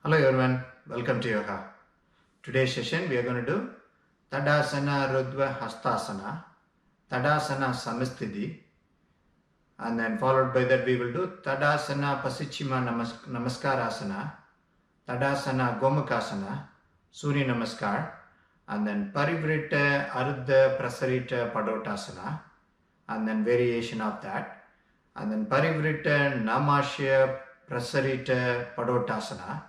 Hello everyone, welcome to Yoga. Today's session we are going to do Tadasana, urdhva, Hastasana, Tadasana, Samasthithi, and then followed by that we will do Tadasana, Pasichima, Namaskarasana, Tadasana, Gomukhasana, Suryanamaskar, and then Parivritta, Ardha, Prasarita, Padottanasana, and then variation of that, and then Parivritta, Namasya, Prasarita, Padottanasana,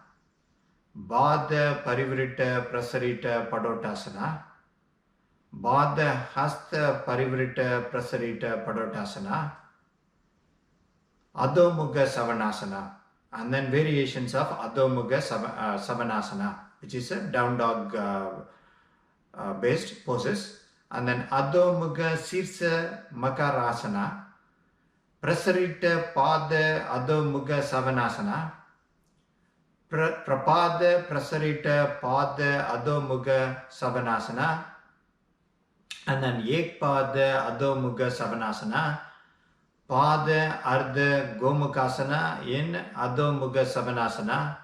Baddha, Parivritta, Prasarita, Padottanasana, Baddha, Hasta, Parivritta, Prasarita, Padottanasana, Adho, Mukha, Shvanasana, and then variations of Adho, Mukha, Shvanasana, which is a down dog based poses, and then Adho, Mukha, Shirsha, Makarasana, Prasarita, Pada, Adho, Mukha, Shvanasana, Prapada, Prasarita, Pada, Adho, Mukha, Shvanasana, and then Pada, Adho, Mukha, Shvanasana, Pada, Ardha, Gomukhasana in Adho, Mukha, Shvanasana,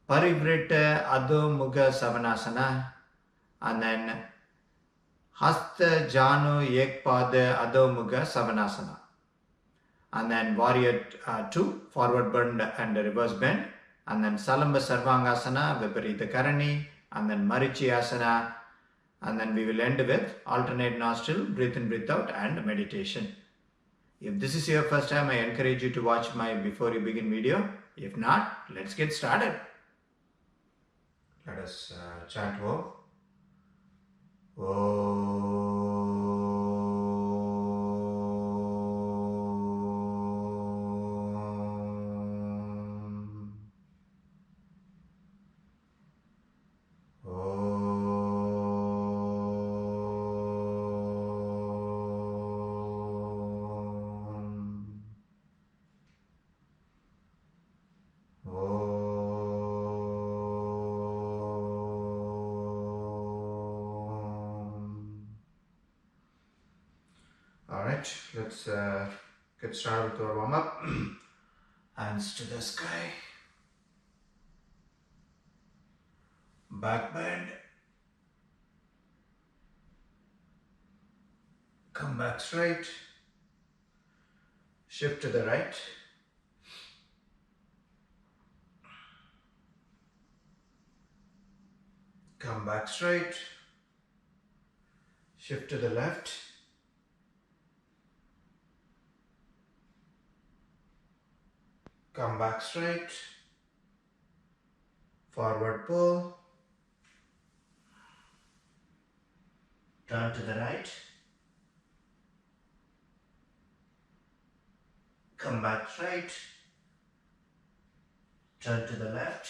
Parivritta, Adho, Mukha, Shvanasana, and then Hasta, Janu, Pada, Adho, Mukha, Shvanasana, and then Warrior 2, forward bend and reverse bend, and then Salamba, Sarvangasana, Viparita, Karani, and then Marichyasana, and then we will end with alternate nostril, breathe in, breathe out, and meditation. If this is your first time, I encourage you to watch my before you begin video. If not, let's get started. Let us chant Om. Alright, let's get started with our warm up. Hands to the sky, back bend, come back straight, shift to the right, come back straight, shift to the left, come back straight, forward pull, turn to the right, come back straight, turn to the left,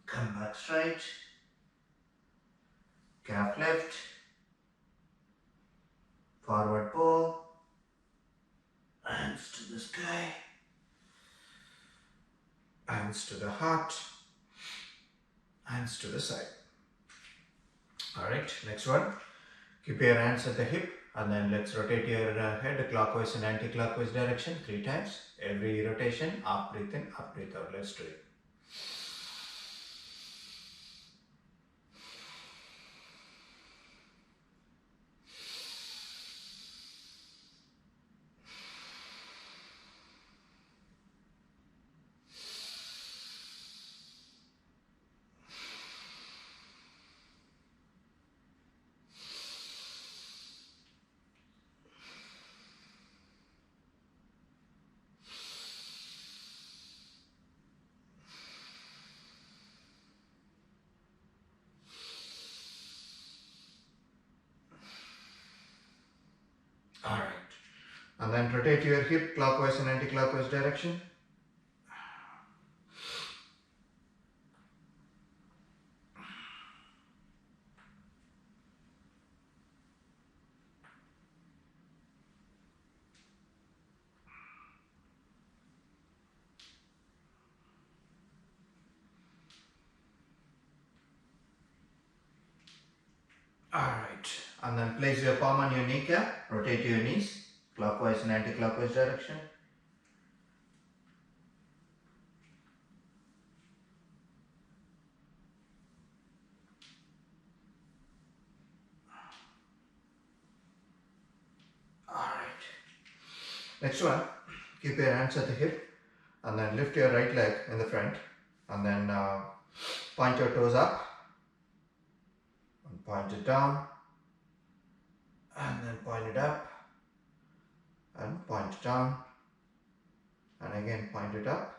come back straight, calf lift, forward pull, hands to the sky, hands to the heart, hands to the side. Alright, next one. Keep your hands at the hip and then let's rotate your head clockwise and anti-clockwise direction 3 times. Every rotation, up breathe in, up breathe out. Let's do it. Alright, and then rotate your hip clockwise and anti-clockwise direction. Alright, and then place your palm on your kneecap, rotate your knees, clockwise and anti-clockwise direction. Next one, keep your hands at the hip and then lift your right leg in the front and then point your toes up and point it down and then point it up and point it down and again point it up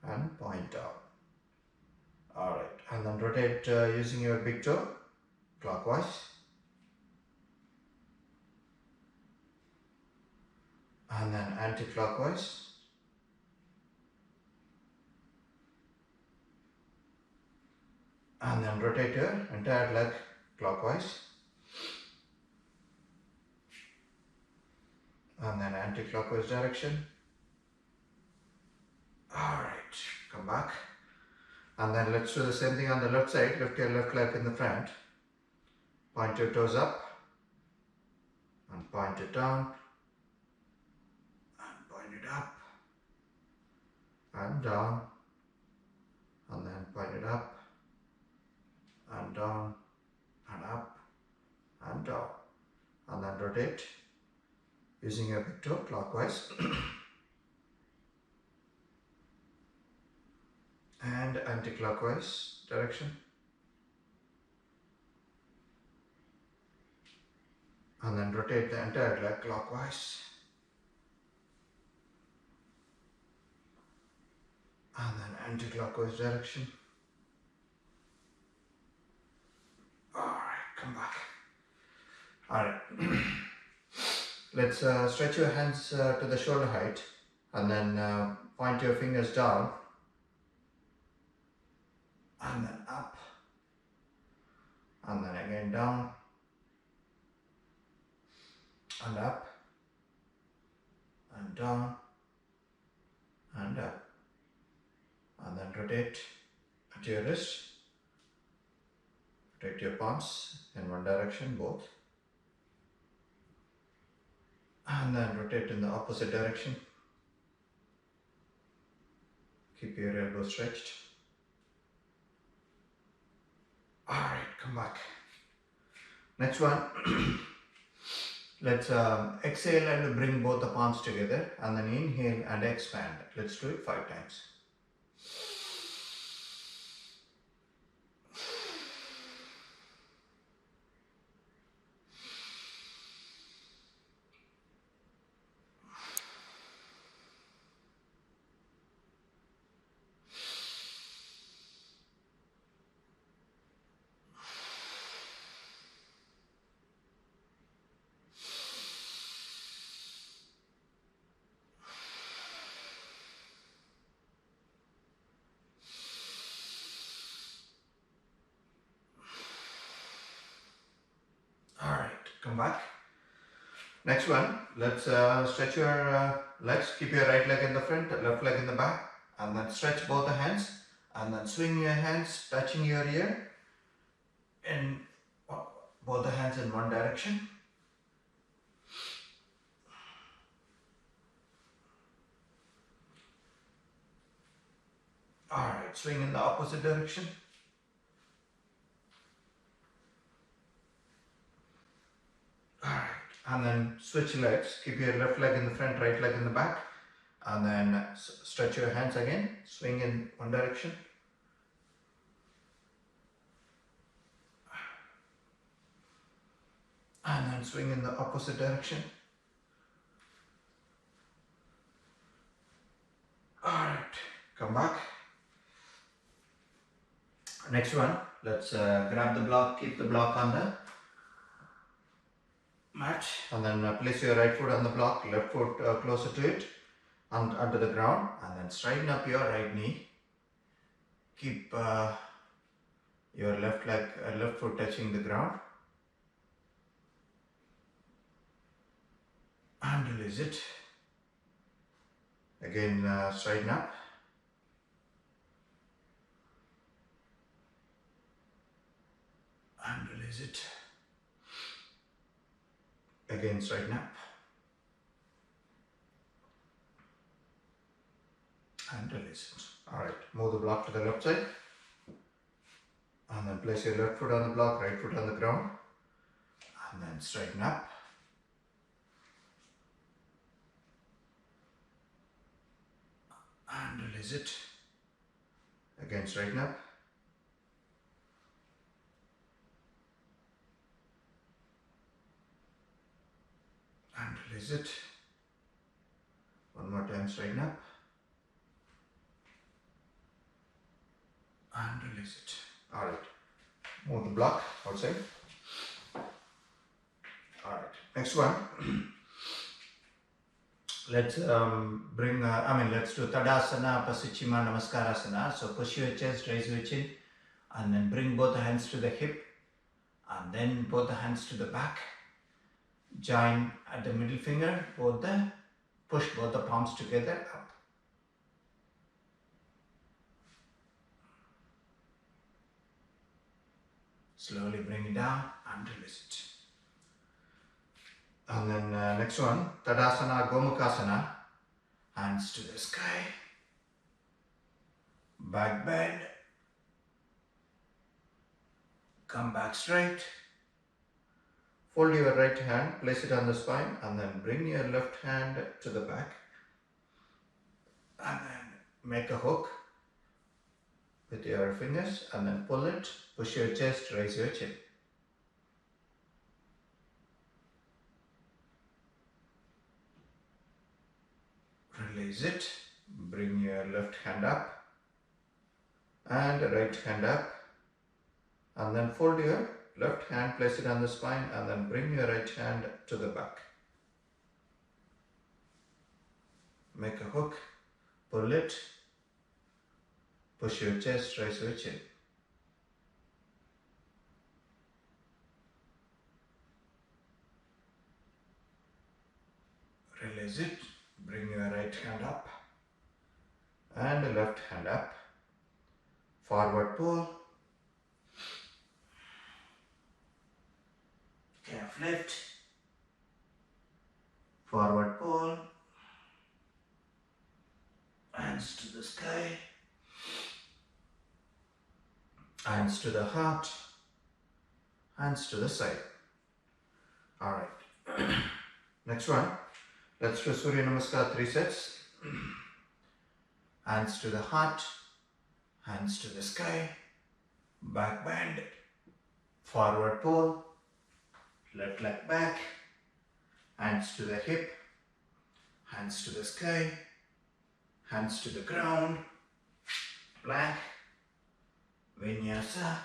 and point down. Alright, and then rotate using your big toe clockwise and then anti-clockwise and then rotate your entire leg clockwise and then anti-clockwise direction. Alright, come back and then let's do the same thing on the left side. Lift your left leg in the front, point your toes up and point it down and point it up and down and then point it up and down and up and down and then rotate using your big toe clockwise and anti-clockwise direction and then rotate the entire leg clockwise and then anti-clockwise direction. Alright, come back. Alright, let's stretch your hands to the shoulder height and then point your fingers down and then up and then again down and up and down and up and then rotate at your wrist. Rotate your palms in one direction, both, and then rotate in the opposite direction. Keep your elbows stretched. Alright, come back. Next one, let's exhale and bring both the palms together and then inhale and expand. Let's do it 5 times. Come back. Next one, let's stretch your legs. Keep your right leg in the front, left leg in the back, and then stretch both the hands and then swing your hands touching your ear in both the hands in one direction. Alright, swing in the opposite direction. Alright, and then switch legs. Keep your left leg in the front, right leg in the back, and then stretch your hands again. Swing in one direction. And then swing in the opposite direction. Alright, come back. Next one, let's grab the block, keep the block on the mat, and then place your right foot on the block, left foot closer to it, and under the ground, and then straighten up your right knee. Keep your left foot touching the ground, and release it. Again, straighten up. And release it. Again, straighten up. And release it. Alright, move the block to the left side. And then place your left foot on the block, right foot on the ground. And then straighten up. release it. Again, straighten up. And release it. One more time, straighten up. And release it. Alright. Move the block outside. Alright. Next one. Let's let's do Tadasana, Pasichima, Namaskarasana. So push your chest, raise your chin, and then bring both the hands to the hip, and then both the hands to the back. Join at the middle finger, push both the palms together up. Slowly bring it down and release it. And then next one, Tadasana, Gomukhasana, hands to the sky, back bend, come back straight, fold your right hand, place it on the spine, and then bring your left hand to the back, and then make a hook with your fingers, and then pull it, push your chest, raise your chin. Release it, bring your left hand up and right hand up, and then fold your left hand, place it on the spine, and then bring your right hand to the back. Make a hook, pull it, push your chest, raise your chin. Release it. Bring your right hand up and left hand up. Forward pull. Calf lift. Forward pull. Hands to the sky. Hands to the heart. Hands to the side. Alright. Next one. Let's do Suryanamaskar 3 sets. Hands to the heart, hands to the sky, back bend, forward pull, left leg back, hands to the hip, hands to the sky, hands to the ground, plank, vinyasa,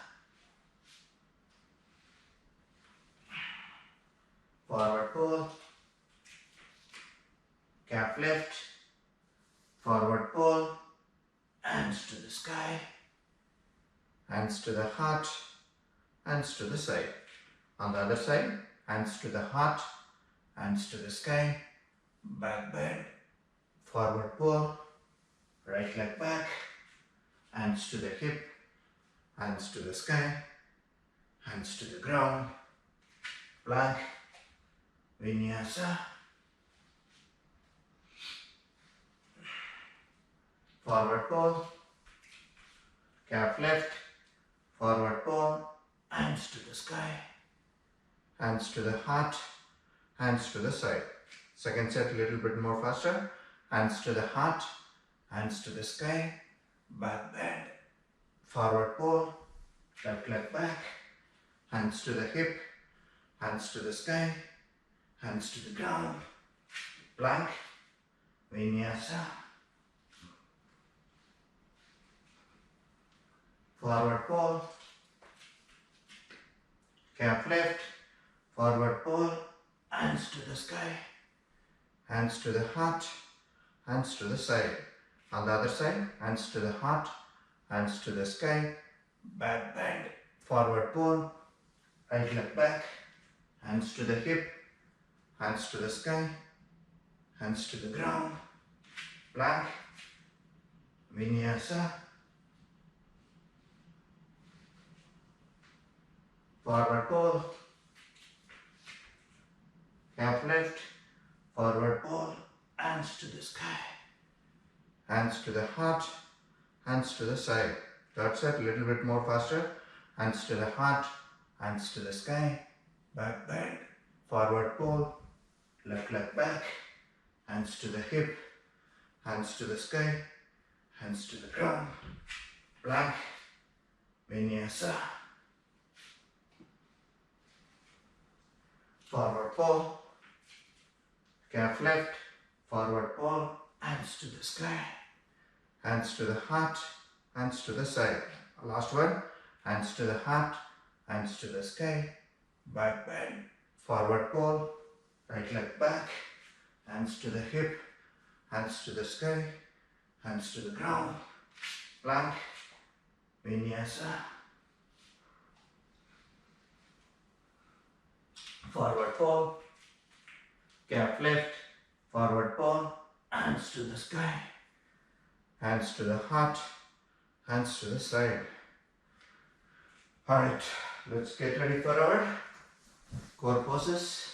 forward pull, calf lift, forward pull, hands to the sky, hands to the heart, hands to the side. On the other side, hands to the heart, hands to the sky, back bend, forward pull, right leg back, hands to the hip, hands to the sky, hands to the ground, plank, vinyasa, forward pull, calf lift, forward pull, hands to the sky, hands to the heart, hands to the side. Second set a little bit more faster. Hands to the heart, hands to the sky, back bend, forward pull, left leg back, hands to the hip, hands to the sky, hands to the ground, plank, vinyasa, forward pull, calf lift, forward pull, hands to the sky, hands to the heart, hands to the side. On the other side, hands to the heart, hands to the sky, back bend, forward pull, right leg back, hands to the hip, hands to the sky, hands to the ground, plank, vinyasa, forward pull, calf lift, forward pull, hands to the sky, hands to the heart, hands to the side. Third set a little bit more faster. Hands to the heart, hands to the sky, back bend, forward pull, left leg back, hands to the hip, hands to the sky, hands to the ground, plank, vinyasa, forward fold, calf lift, forward fold, hands to the sky, hands to the heart, hands to the side. Last one, hands to the heart, hands to the sky, back bend, forward fold, right leg back, hands to the hip, hands to the sky, hands to the ground, plank, vinyasa, forward fold, calf lift, forward fold, hands to the sky, hands to the heart, hands to the side. Alright, let's get ready for our core poses.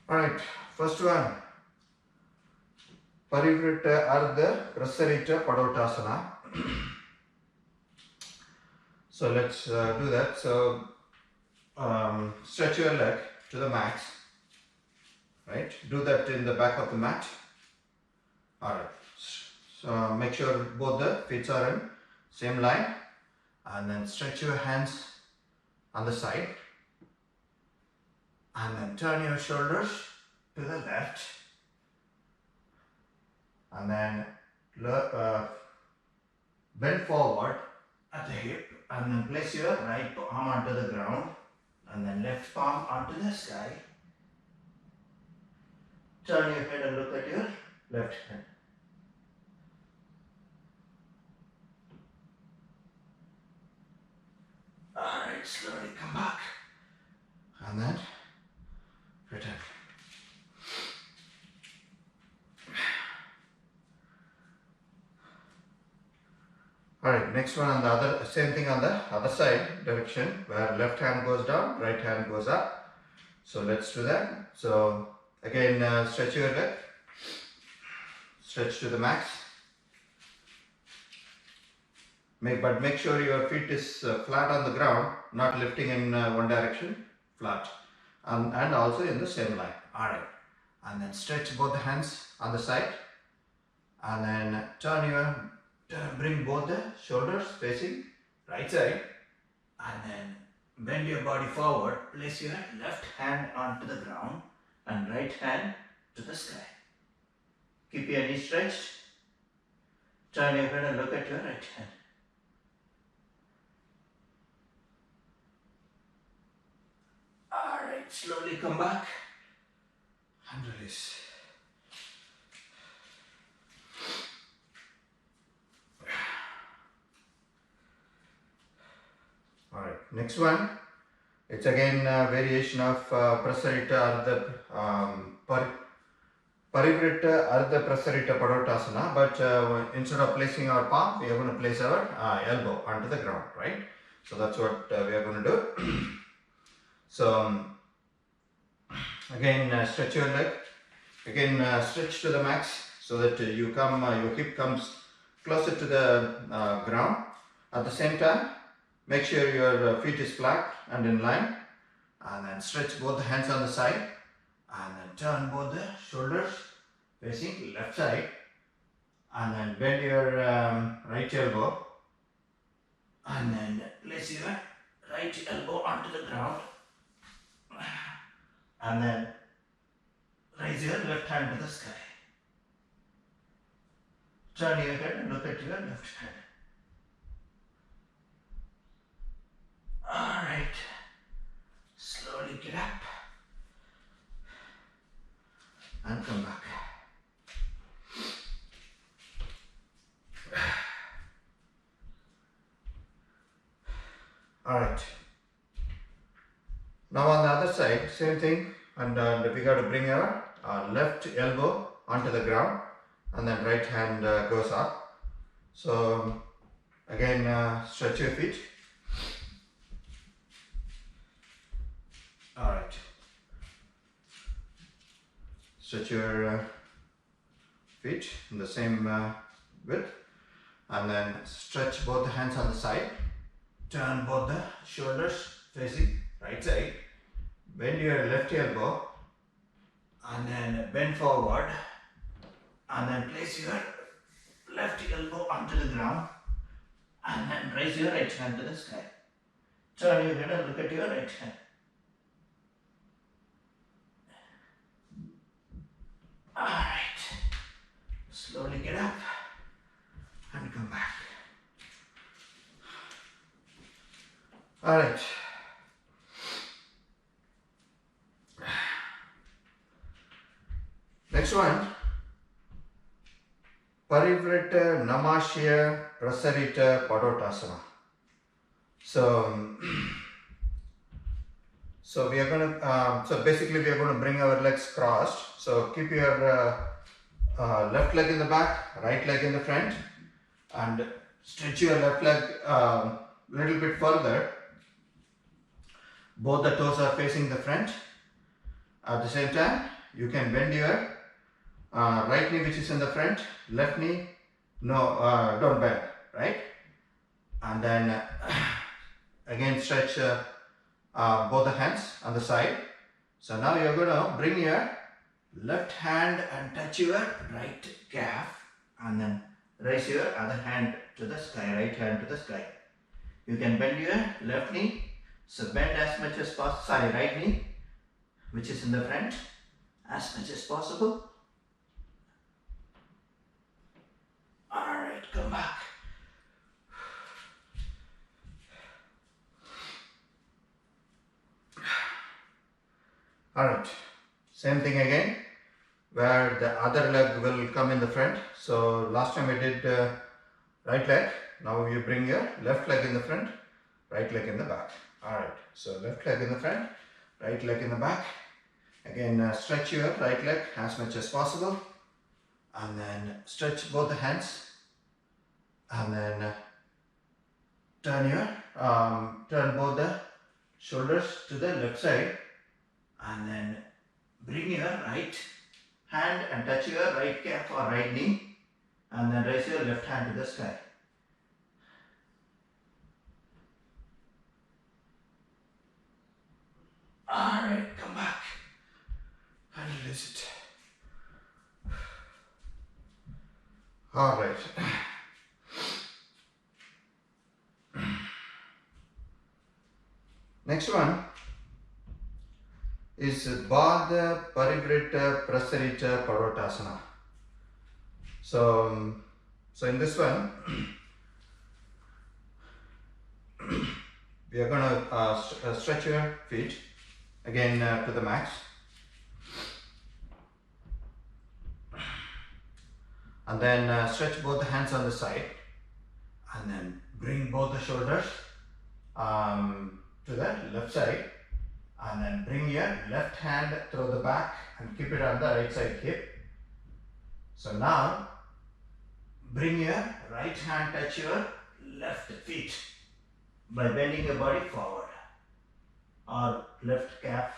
Alright, first one, Parivritta, Ardha, Prasarita, Padottanasana. So let's do that. So stretch your leg to the max, right? Do that in the back of the mat. Alright, so make sure both the feet are in same line, and then stretch your hands on the side, and then turn your shoulders to the left, and then bend forward at the hip, and then place your right arm onto the ground, and then left palm onto the sky. Turn your head and look at your left hand. Alright, slowly come back, and then return. Alright, next one on the other, same thing on the other side direction, where left hand goes down, right hand goes up. So let's do that. So again, stretch your leg, stretch to the max. But make sure your feet is flat on the ground, not lifting in one direction, flat, and also in the same line. Alright, and then stretch both the hands on the side, and then bring both the shoulders facing right side, and then bend your body forward, place your left hand onto the ground and right hand to the sky. Keep your knees stretched, turn your head and look at your right hand. Alright, slowly come back and release. Alright, next one, it's again a variation of Prasarita, Ardha, Parivritta, Ardha, Prasarita, Padottanasana, but instead of placing our palm, we are going to place our elbow onto the ground, right? So that's what we are going to do. So again, stretch your leg, again stretch to the max so that your hip comes closer to the ground. At the same time, make sure your feet is flat and in line, and then stretch both the hands on the side, and then turn both the shoulders facing left side, and then bend your right elbow, and then place your right elbow onto the ground, and then raise your left hand to the sky. Turn your head and look at your left hand. Alright, slowly get up and come back. Alright, now on the other side, same thing, and we got to bring our left elbow onto the ground, and then right hand goes up. So again, stretch your feet. Alright, stretch your feet in the same width, and then stretch both the hands on the side, turn both the shoulders facing right side. Bend your left elbow and then bend forward and then place your left elbow onto the ground and then raise your right hand to the sky. Turn your head and look at your right hand. Alright. Slowly get up and come back. Alright. Next one. Parivritta, Namasya, Prasarita, Padottanasana. So we are going to, so basically we are going to bring our legs crossed. So keep your left leg in the back, right leg in the front, and stretch your left leg a little bit further. Both the toes are facing the front. At the same time, you can bend your right knee which is in the front, left knee, no, don't bend, right? And then again stretch both the hands on the side. So now you're going to bring your left hand and touch your right calf and then raise your other hand to the sky, right hand to the sky. You can bend your left knee, so bend as much as possible, right knee which is in the front as much as possible. Alright, come back. Alright, same thing again, where the other leg will come in the front. So last time we did right leg, now you bring your left leg in the front, right leg in the back. Alright, so left leg in the front, right leg in the back. Again stretch your right leg as much as possible and then stretch both the hands and then turn both the shoulders to the left side and then bring your right hand and touch your right calf or right knee and then raise your left hand to the sky. Alright, come back and release it. Alright. Next one is Baddha, Parivritta, Prasarita, Padottanasana. So in this one, we are going to stretch your feet again to the max. And then stretch both the hands on the side and then bring both the shoulders to the left side and then bring your left hand through the back and keep it on the right side hip. So now bring your right hand touch your left feet by bending your body forward or left calf.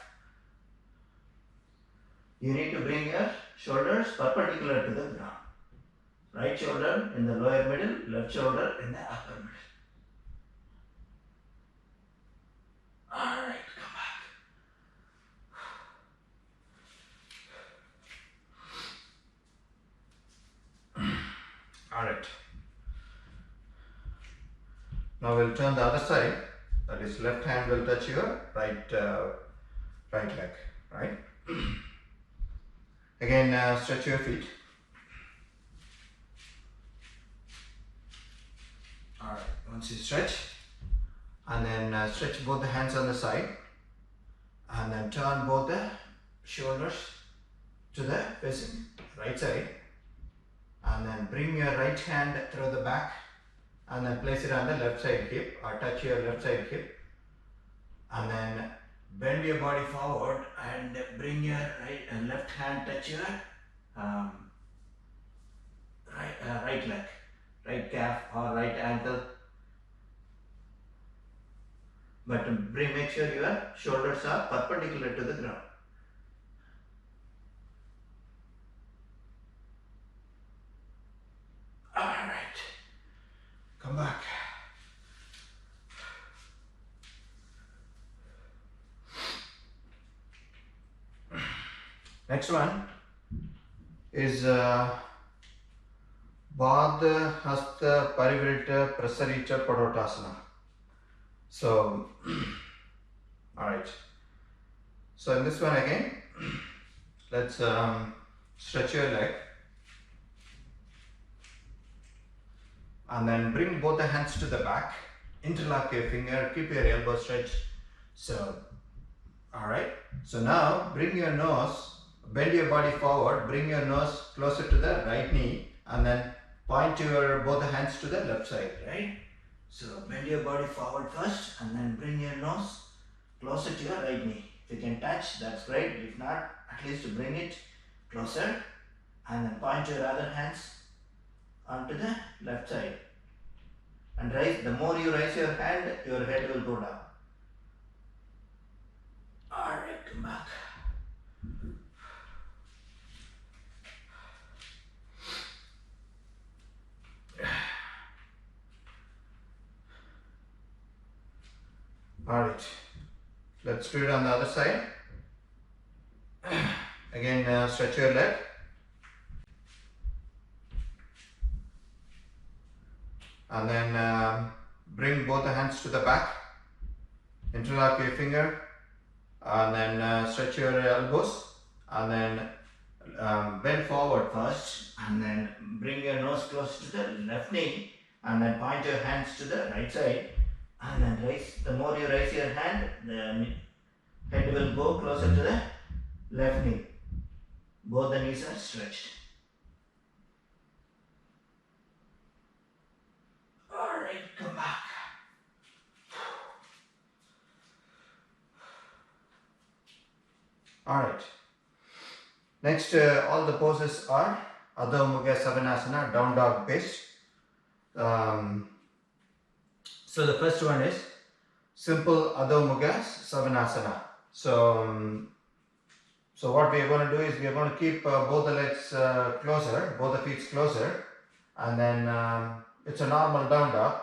You need to bring your shoulders perpendicular to the ground. Right shoulder in the lower middle, left shoulder in the upper middle. Alright, come back. Alright. Now we'll turn the other side. That is, left hand will touch your right leg. Right? Again, stretch your feet. Alright, once you stretch, and then stretch both the hands on the side, and then turn both the shoulders to the facing right side, and then bring your right hand through the back, and then place it on the left side hip, or touch your left side hip, and then bend your body forward and bring your left hand touch your right leg. Right calf or right ankle, but make sure your shoulders are perpendicular to the ground. Alright, come back. Next one is Baddha, Hasta, Parivritta, Prasarita, Padottanasana. So, alright. So in this one again, let's stretch your leg. And then bring both the hands to the back. Interlock your finger, keep your elbow stretched. So, alright. So now bring your nose, bend your body forward, bring your nose closer to the right knee, and then point your both the hands to the left side, right? So bend your body forward first, and then bring your nose closer to your right knee. If you can touch, that's great. If not, at least bring it closer, and then point your other hands onto the left side. And raise, the more you raise your hand, your head will go down. Alright, come back. Alright, let's do it on the other side. Again, stretch your leg. And then bring both the hands to the back. Interlock your finger. And then stretch your elbows. And then bend forward first. And then bring your nose close to the left knee. And then point your hands to the right side. And then raise. The more you raise your hand, the head will go closer to the left knee. Both the knees are stretched. Alright, come back. Alright. Next, all the poses are Adho, Mukha, Shvanasana, down dog based. So the first one is simple Adho, Mukha, Shvanasana. So what we are going to do is we are going to keep both the legs closer, both the feet closer, and then it's a normal down dog,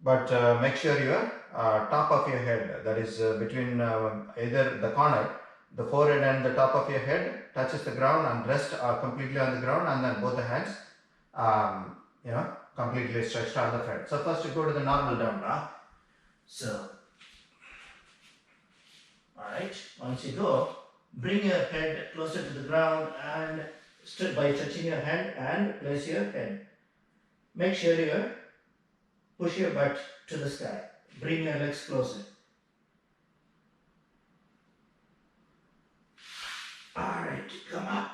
but make sure your top of your head, that is between either the corner, the forehead and the top of your head touches the ground, and rest are completely on the ground, and then both the hands completely stretched on the front. So first you go to the normal down dog. So alright, once you go, bring your head closer to the ground and by touching your hand and place your head. Make sure you push your butt to the sky. Bring your legs closer. Alright, come up.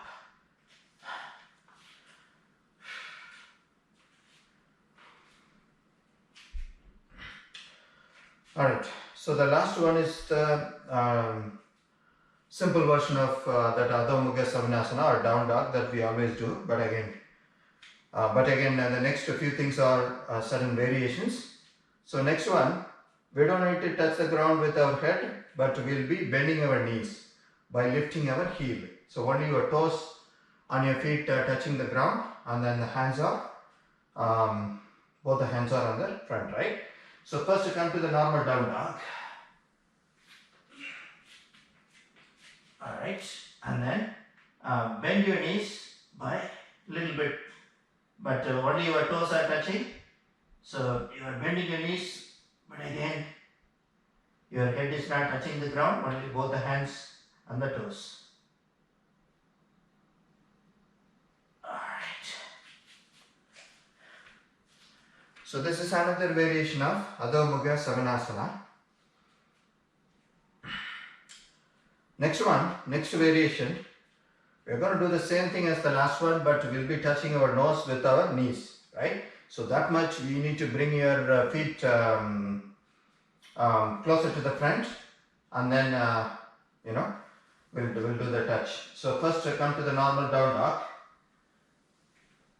Alright, so the last one is the simple version of that Adho, Mukha, Shvanasana or down dog that we always do, but again the next few things are certain variations. So next one, we don't need to touch the ground with our head, but we'll be bending our knees by lifting our heel. So only your toes on your feet touching the ground, and then the hands are both the hands are on the front, right? So first you come to the normal down dog. Alright, and then bend your knees by a little bit, but only your toes are touching. So you are bending your knees, but again your head is not touching the ground, only both the hands and the toes. Alright. So this is another variation of Adho, Mukha, Shvanasana. Next variation, we are going to do the same thing as the last one, but we'll be touching our nose with our knees, right? So that much you need to bring your feet closer to the front, and then we'll do the touch. So first come to the normal down dog.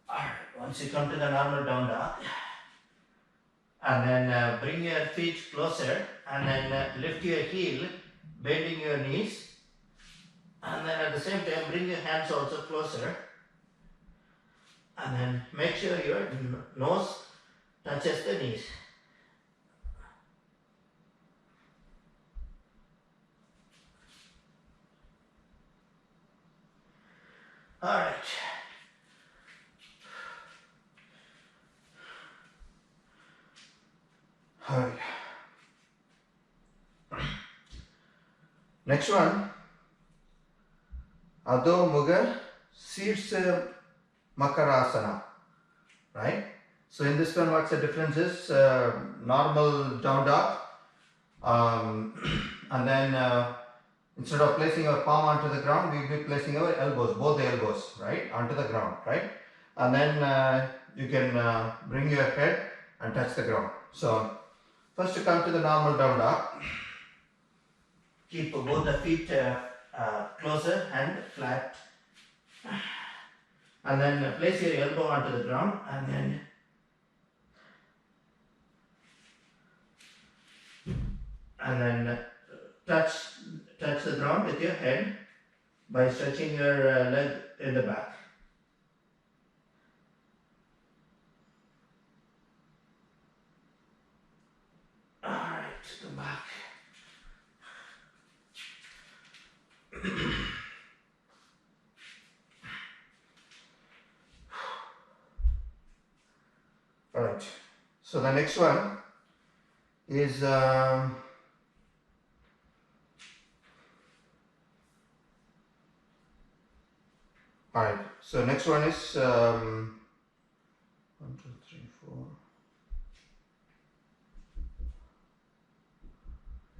Alright, once you come to the normal down dog, and then bring your feet closer, and then lift your heel, bending your knees, and then at the same time bring your hands also closer, and then make sure your nose touches the knees. Alright. Alright. Next one. Adho, Mukha, Shirsha, Makarasana. Right? So in this one, what's the difference is normal down dog. And then instead of placing our palm onto the ground, we will be placing our elbows, both the elbows, right, onto the ground, right? And then you can bring your head and touch the ground. So first to come to the normal down dog, keep both the feet closer and flat. And then place your elbow onto the ground and then touch the ground with your head by stretching your leg in the back. Alright, come back. Alright, so the next one is alright, so next one is 1, 2, 3, 4.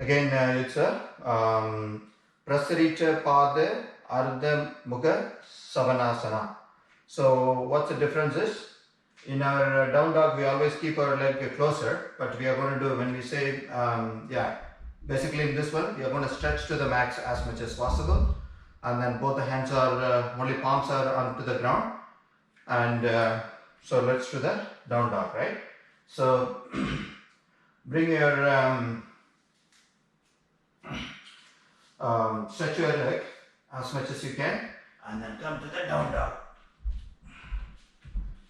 Again, it's a Prasarita, Pada, Ardha, Mukha, Shvanasana. So what's the difference is, in our down dog we always keep our leg closer, but we are going to do, when we say, basically in this one we are going to stretch to the max as much as possible, and then both the hands are, only palms are onto the ground, and so let's do the down dog, right? So bring your stretch your leg as much as you can, and then come to the down dog.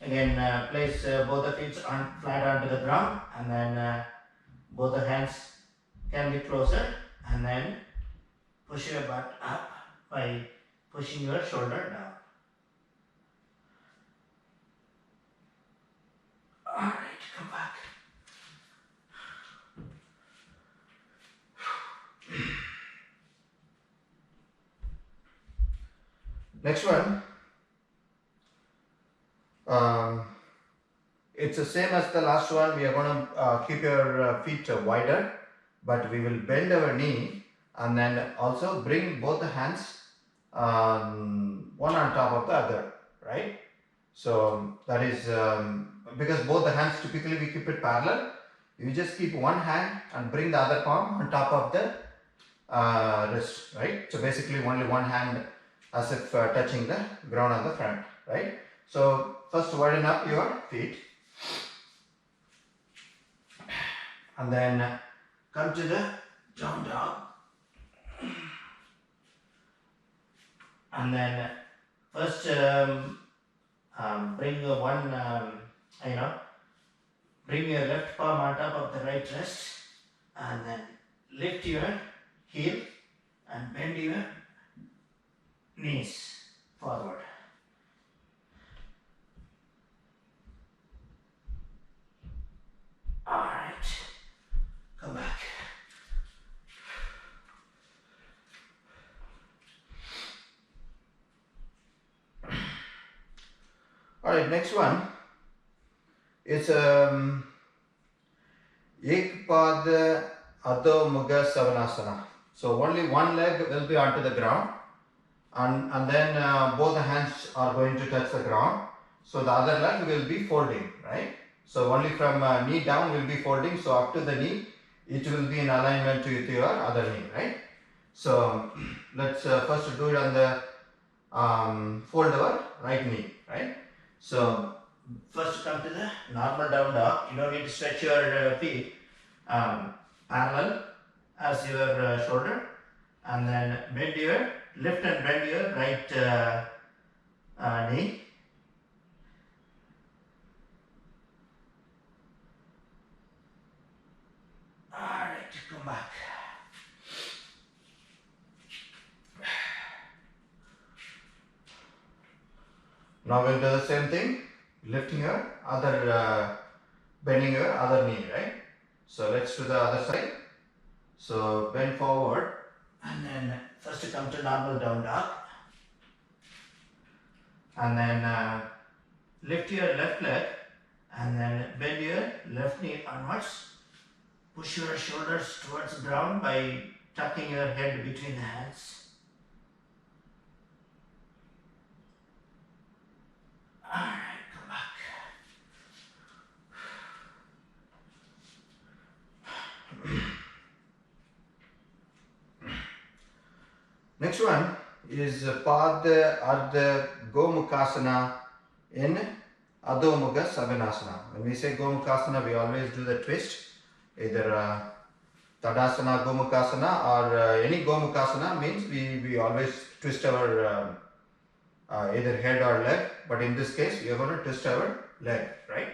Again, place both the feet flat onto the ground, and then both the hands can be closer, and then push your butt up by pushing your shoulder down. Alright, come back. Next one. It's the same as the last one. We are going to keep your feet wider, but we will bend our knee and then also bring both the hands one on top of the other, right? So that is because both the hands typically we keep it parallel. You just keep one hand and bring the other palm on top of the wrist, right? So basically only one hand as if touching the ground on the front, right? So first widen up your feet and then come to the down dog, and then first bring bring your left palm on top of the right wrist, and then lift your heel and bend your knees forward. Alright, come back. Alright, next one is Ekpada Adho Mukha Shvanasana. So only one leg will be onto the ground, and then both the hands are going to touch the ground. So the other leg will be folding, right? So only from knee down will be folding. So up to the knee, it will be in alignment with your other knee, right? So let's first do it on the fold our right knee, right? So first come to the normal down dog. You don't need to stretch your feet parallel as your shoulder, and then lift and bend your right knee. Alright, come back. Now we'll do the same thing, lifting your other, bending your other knee, right? So let's do the other side. So bend forward and then first come to normal down dog. And then lift your left leg and then bend your left knee onwards. Push your shoulders towards the ground by tucking your head between the hands. Alright, come back. Next one is Pada, Ardha, Gomukhasana in Adho Mukha Shvanasana. When we say Gomukhasana, we always do the twist, either Tadasana, Gomukhasana, or any Gomukhasana means we always twist our either head or leg, but in this case we are going to twist our leg, right?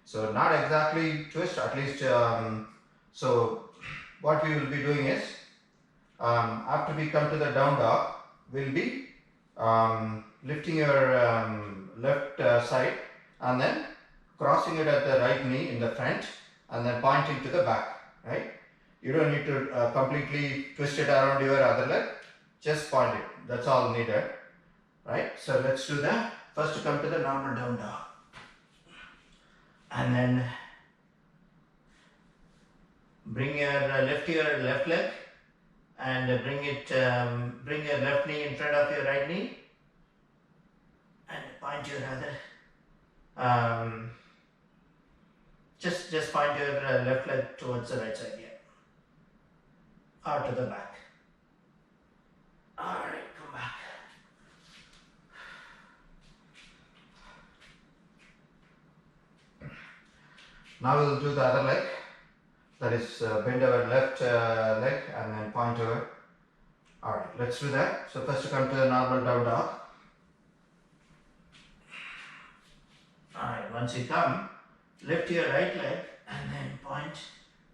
So not exactly twist, at least. So what we will be doing is, after we come to the down dog, we'll be lifting your left side and then crossing it at the right knee in the front and then pointing to the back, right? You don't need to completely twist it around your other leg, just point it, that's all needed, right? So let's do that. First come to the normal down dog and then bring your lift your left leg and bring your left knee in front of your right knee and point your other, just point your left leg towards the right side here or to the back. Alright, come back. Now we'll do the other leg. That is bend our left leg and then point over. Alright, let's do that. So first come to the normal down dog. Alright, once you come, lift your right leg and then point.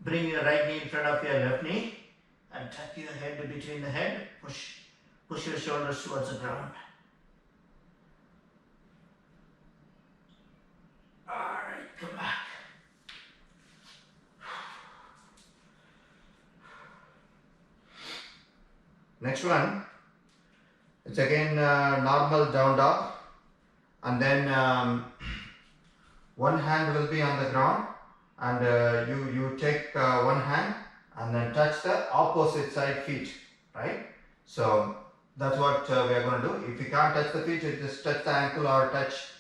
Bring your right knee in front of your left knee and tuck your head between the head. Push your shoulders towards the ground. Alright, come back. Next one, it's again normal down dog, and then one hand will be on the ground and you take one hand and then touch the opposite side feet, right? So that's what we are going to do. If you can't touch the feet, you just touch the ankle or touch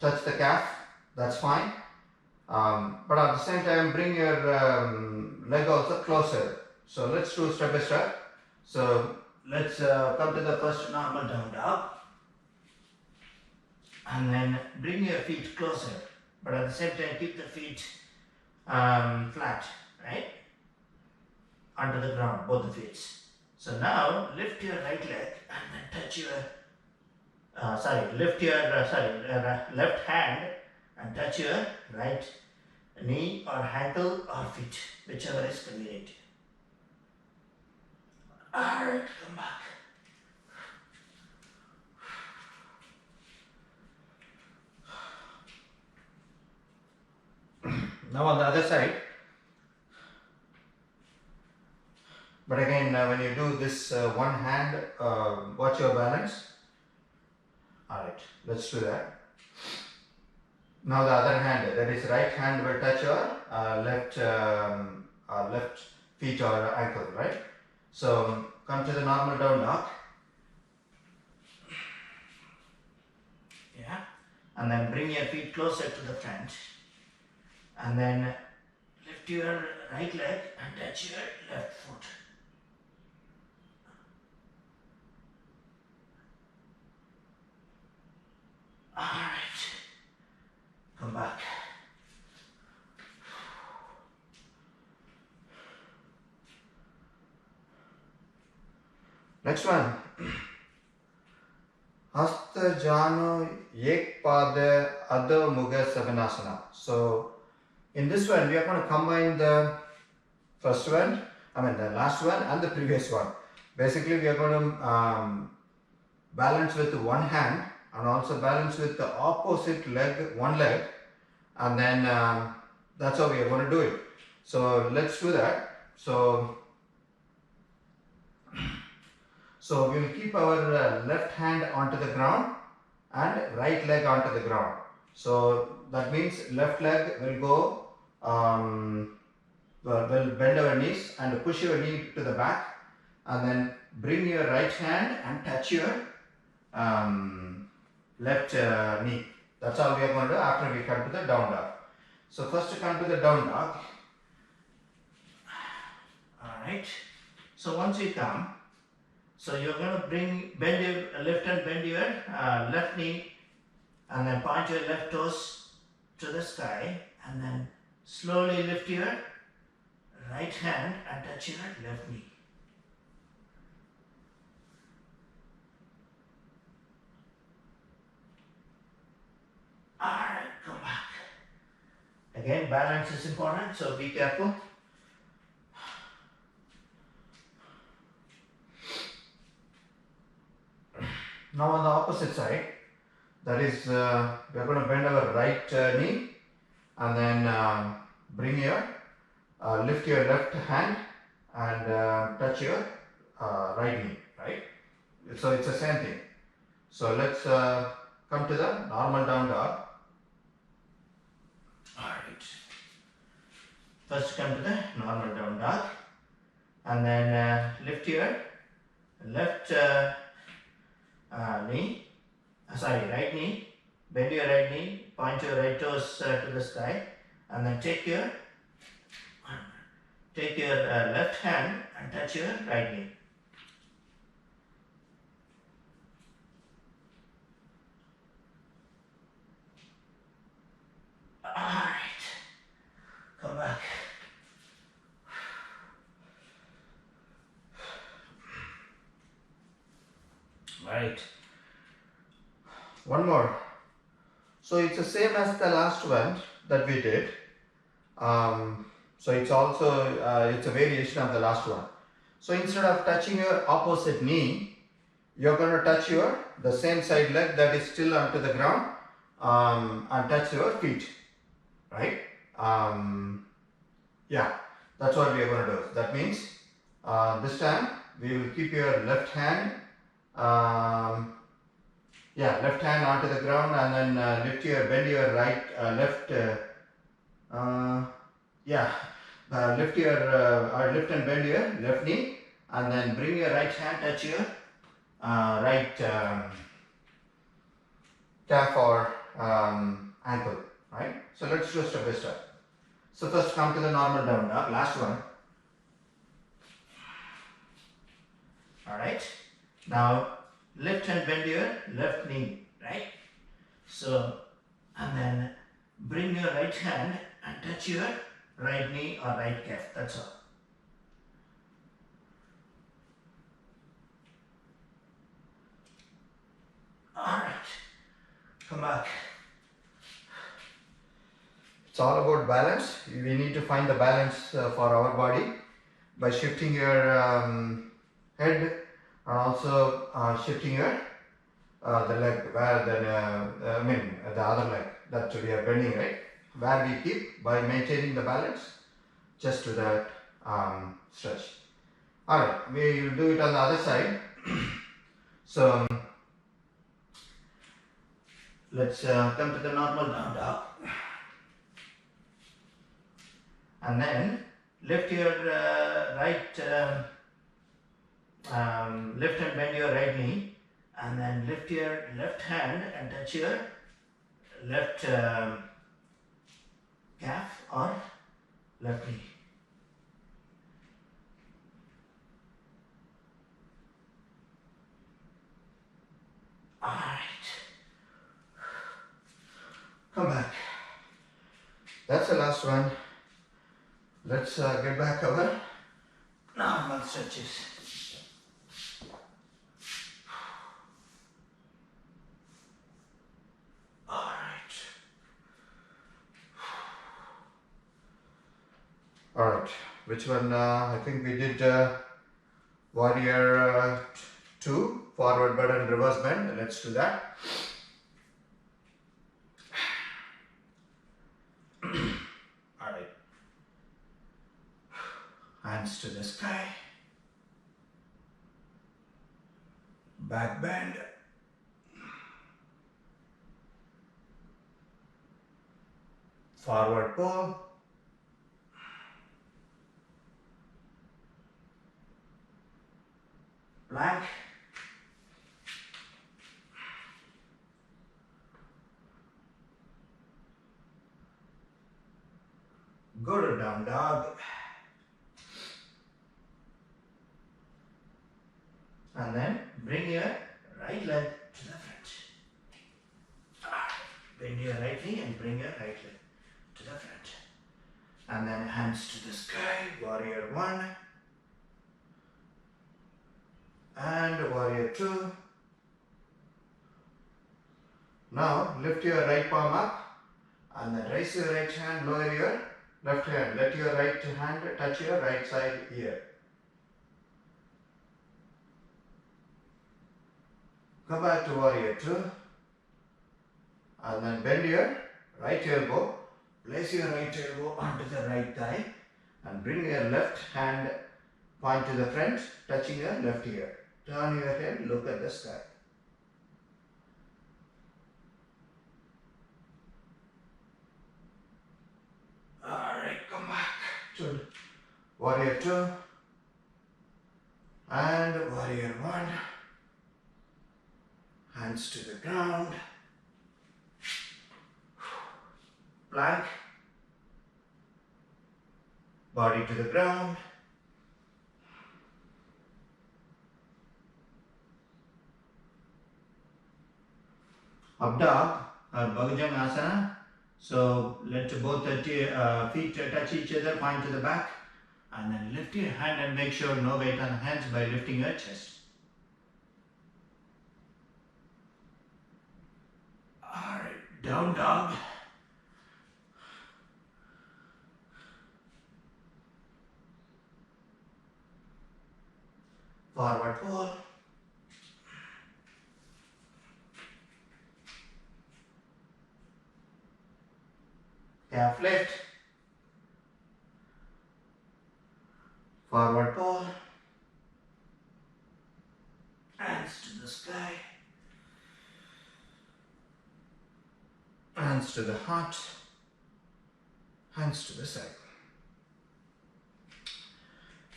the calf, that's fine. But at the same time, bring your leg also closer. So let's do step by step. So let's come to the first normal down dog and then bring your feet closer, but at the same time keep the feet flat, right? Onto the ground, both the feet. So now lift your right leg and then touch your, lift your left hand and touch your right knee or ankle or feet, whichever is convenient. Alright, come back. Now on the other side. But again, when you do this one hand, watch your balance. Alright, let's do that. Now the other hand, that is right hand will touch your left feet or ankle, right? So come to the normal down dog. Yeah. And then bring your feet closer to the front. And then lift your right leg and touch your left foot. Alright. Come back. Next one. Hasta, Janu, Pada, Adho, Mukha, Shvanasana. So in this one, we are going to combine the first one, the last one and the previous one. Basically, we are going to balance with one hand and also balance with the opposite leg, one leg, and then that's how we are going to do it. So let's do that. So we will keep our left hand onto the ground and right leg onto the ground. So that means left leg will go, will bend our knees and push your knee to the back, and then bring your right hand and touch your left knee. That's all we are going to do after we come to the down dog. So first to come to the down dog. Alright. So once you come, so you're going to bend your left hand, bend your left knee, and then point your left toes to the sky, and then slowly lift your right hand and touch your left knee. Alright, come back. Again, balance is important, so be careful. Now on the opposite side, that is, we are going to bend our right knee, and then bring your, lift your left hand and touch your right knee, right? So it's the same thing. So let's come to the normal down dog. Alright. First come to the normal down dog, and then lift your left right knee, bend your right knee, point your right toes to the sky, and then take your left hand and touch your right knee. Alright, come back. Right. One more. So it's the same as the last one that we did. So it's also it's a variation of the last one. So instead of touching your opposite knee, you're going to touch the same side leg that is still onto the ground, and touch your feet, right? Yeah, that's what we are going to do. That means this time we will keep your left hand, left hand onto the ground, and then bend your right, lift and bend your left knee, and then bring your right hand, touch your right calf or ankle, right? So let's do step by step. So first come to the normal down dog, last one. Alright. Now lift and bend your left knee, right? So, and then bring your right hand and touch your right knee or right calf, that's all. Alright, come back. It's all about balance. We need to find the balance for our body by shifting your head, and also shifting your the leg where the other leg that we are bending, right? Where we keep by maintaining the balance just to that stretch. Alright, we will do it on the other side. So let's come to the normal down dog. And then lift your lift and bend your right knee, and then lift your left hand and touch your left calf or left knee. Alright. Come back. That's the last one. Let's get back our normal stretches. Alright, which one? I think we did warrior 2, forward bend and reverse bend. Let's do that. Alright. Hands to the sky. Back bend. Forward pull. Plank. Go to down dog. And then bring your right leg to the front. Bend your right knee and bring your right leg to the front. And then hands to the sky, warrior 1. And warrior 2. Now lift your right palm up and then raise your right hand, lower your left hand. Let your right hand touch your right side ear. Come back to warrior 2 and then bend your right elbow. Place your right elbow onto the right thigh and bring your left hand point to the front, touching your left ear. Turn your head, look at the sky. Alright, come back to warrior 2 and warrior 1. Hands to the ground. Plank. Body to the ground. Up dog or Bhujangasana. So let both feet touch each other, point to the back, and then lift your hand and make sure no weight on the hands by lifting your chest. Alright, down dog. Forward pull. Calf lift. Forward pull. Hands to the sky. Hands to the heart. Hands to the side.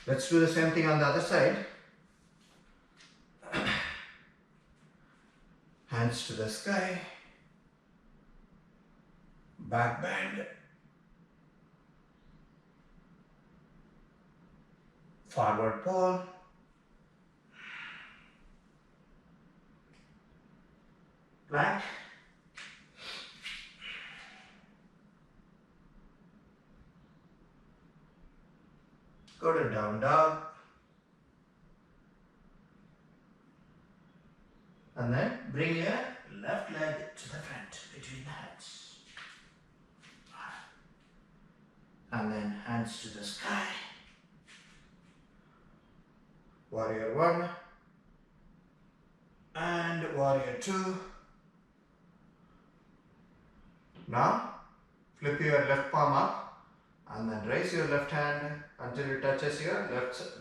Let's do the same thing on the other side. Hands to the sky. Back bend. Forward pull. Plank. Go to down dog. And then bring your left leg to the front between the hands. And then hands to the sky. Warrior 1 and warrior 2. Now flip your left palm up and then raise your left hand until it touches your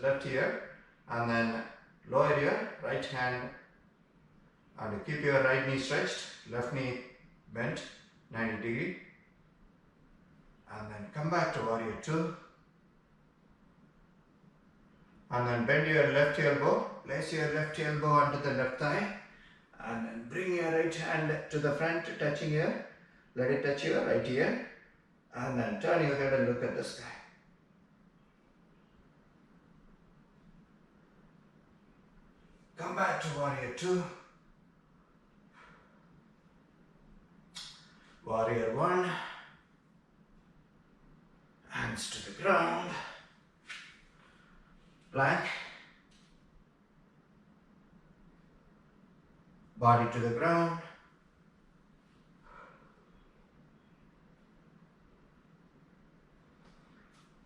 left ear, and then lower your right hand and keep your right knee stretched, left knee bent 90 degree. And then come back to warrior 2. And then bend your left elbow. Place your left elbow onto the left thigh. And then bring your right hand to the front, touching your, let it touch your right ear. And then turn your head and look at the sky. Come back to warrior 2. Warrior 1. Hands to the ground. Plank. Body to the ground.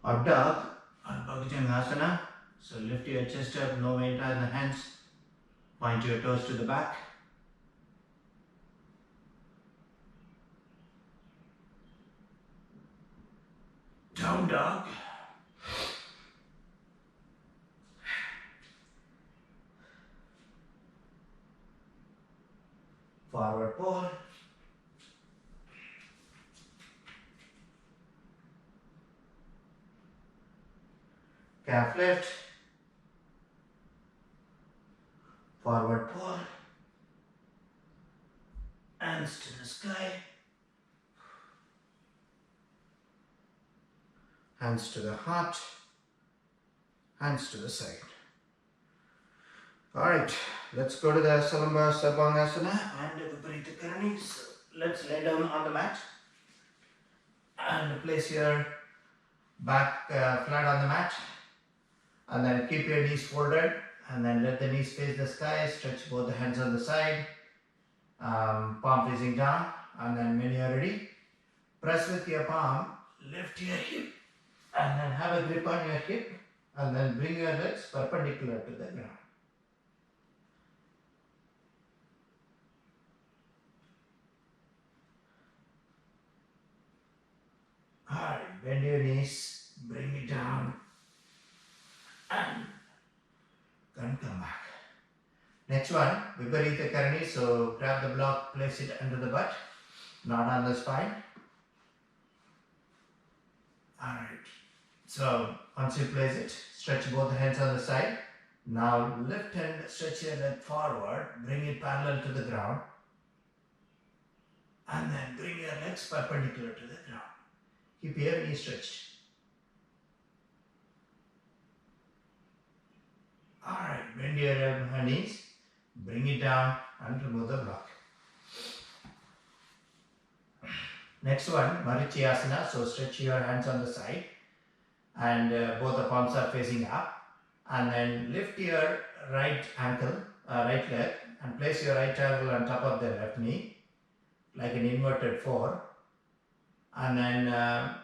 Up dog or Bhujangasana. So lift your chest up, no weight on the hands. Point your toes to the back. Down dog. Forward fold. Calf lift. Forward fold. Hands to the sky. Hands to the heart. Hands to the side. Alright, let's go to the Salamba, Sarvangasana and Viparita Karani. So let's lay down on the mat and place your back flat on the mat, and then keep your knees folded and then let the knees face the sky. Stretch both the hands on the side, palm facing down, and then when you are ready, press with your palm, lift your hip and then have a grip on your hip and then bring your legs perpendicular to the ground. Alright, bend your knees, bring it down and come back. Next one, Viparita Karani. So grab the block, place it under the butt, not on the spine. Alright, so once you place it, stretch both the hands on the side. Now lift and stretch your leg forward, bring it parallel to the ground, and then bring your legs perpendicular to the ground. Keep your knees stretched. Alright, bend your knees, bring it down and remove the block. Next one, Marichyasana. So stretch your hands on the side and both the palms are facing up, and then lift your right ankle, right leg, and place your right ankle on top of the left knee like an inverted 4, and then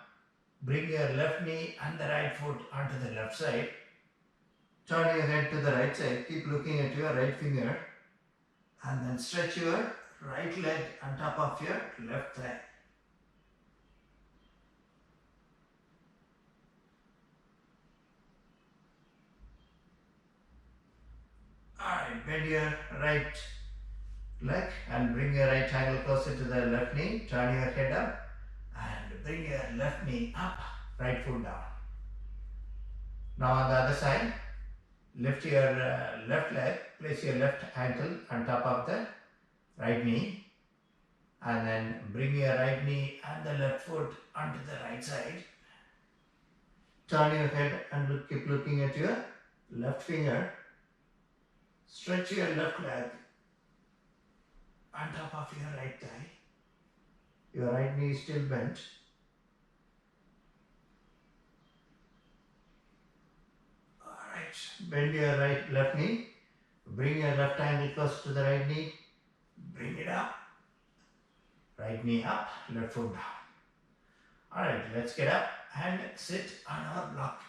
bring your left knee and the right foot onto the left side. Turn your head to the right side, keep looking at your right finger, and then stretch your right leg on top of your left thigh. Alright, bend your right leg and bring your right ankle closer to the left knee. Turn your head up and bring your left knee up, right foot down. Now on the other side, lift your left leg, place your left ankle on top of the right knee, and then bring your right knee and the left foot onto the right side. Turn your head and keep looking at your left finger. Stretch your left leg on top of your right thigh. Your right knee is still bent. Alright, bend your left knee. Bring your left ankle close to the right knee. Bring it up. Right knee up, left foot down. Alright, let's get up and sit on our block.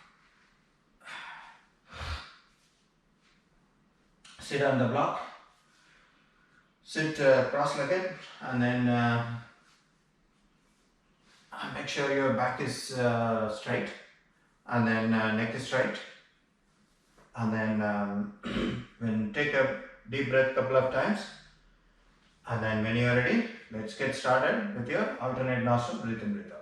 Sit on the block. Sit cross-legged, and then make sure your back is straight, and then neck is straight, and then when take a deep breath couple of times, and then when you are ready, let's get started with your alternate nostril breathe in, breathe out.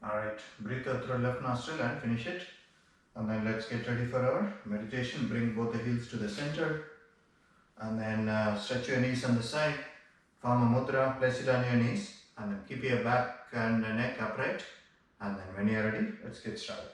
Alright, breathe out through left nostril and finish it. And then let's get ready for our meditation. Bring both the heels to the center. And then stretch your knees on the side. Form a mudra, place it on your knees. And then keep your back and neck upright. And then when you're ready, let's get started.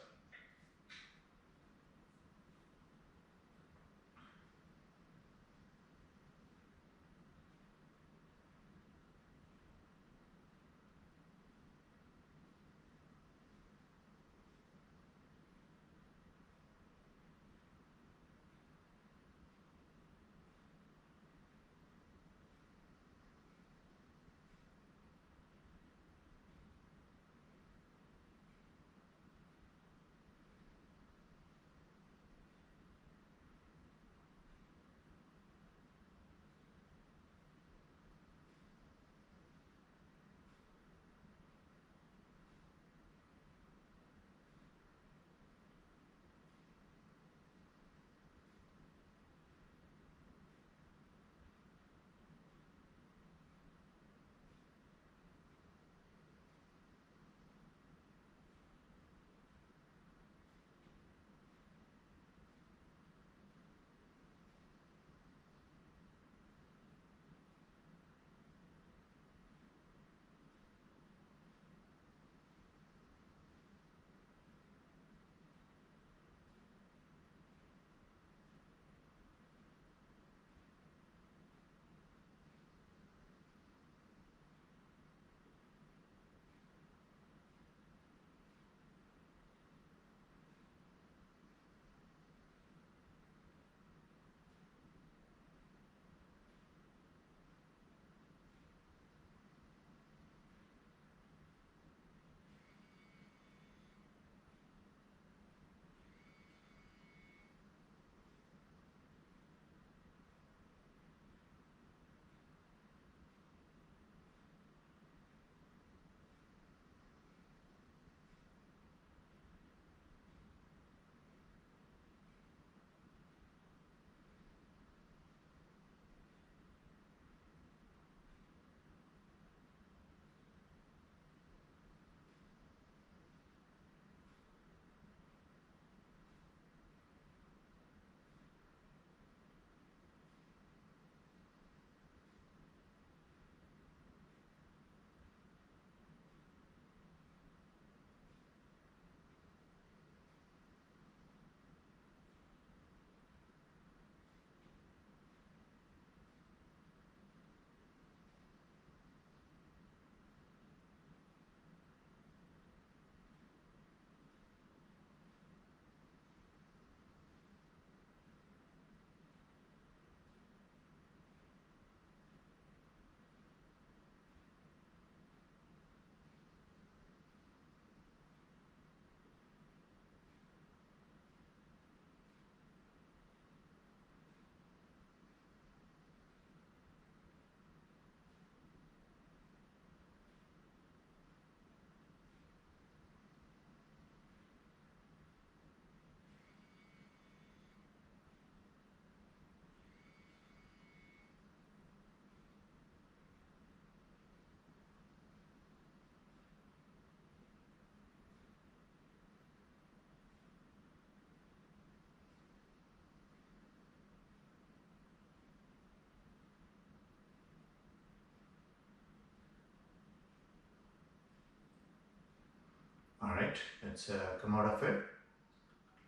Alright, let's come out of it.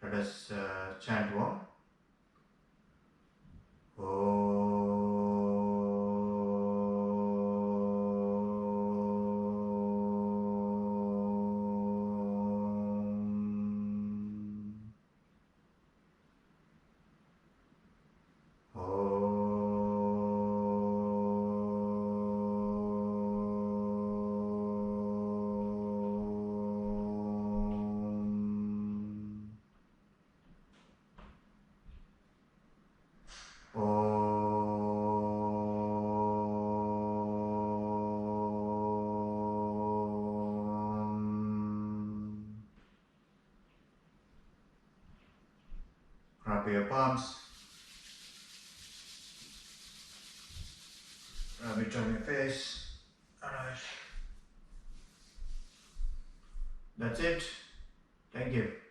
Let us chant one. Wrap your palms, rub it on your face. Alright. That's it. Thank you.